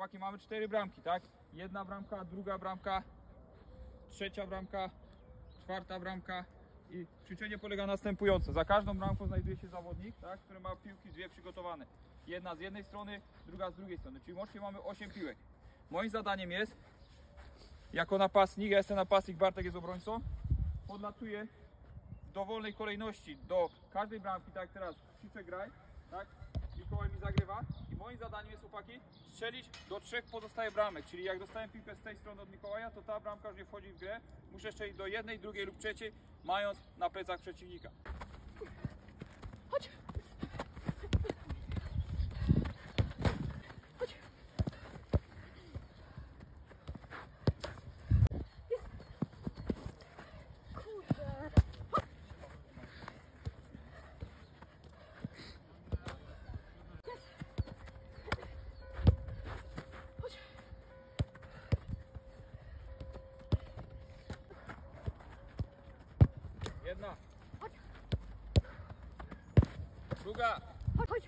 Chłopaki, mamy 4 bramki, tak? Jedna bramka, druga bramka, trzecia bramka, czwarta bramka i ćwiczenie polega następująco. Za każdą bramką znajduje się zawodnik, tak, który ma piłki dwie przygotowane. Jedna z jednej strony, druga z drugiej strony, czyli łącznie mamy 8 piłek. Moim zadaniem jest, jako napastnik, ja jestem napastnik, Bartek jest obrońcą, podlatuję w dowolnej kolejności do każdej bramki, tak jak teraz krzyczę graj, tak? Mikołaj mi zagrywa i moim zadaniem jest, chłopaki, strzelić do 3 pozostałych bramek, czyli jak dostałem piłkę z tej strony od Mikołaja, to ta bramka już nie wchodzi w grę, muszę strzelić do jednej, drugiej lub trzeciej, mając na plecach przeciwnika. Chodź. Chodź. Jest. Kurde. Chodź. Jedna. Chodź. Druga. Chodź.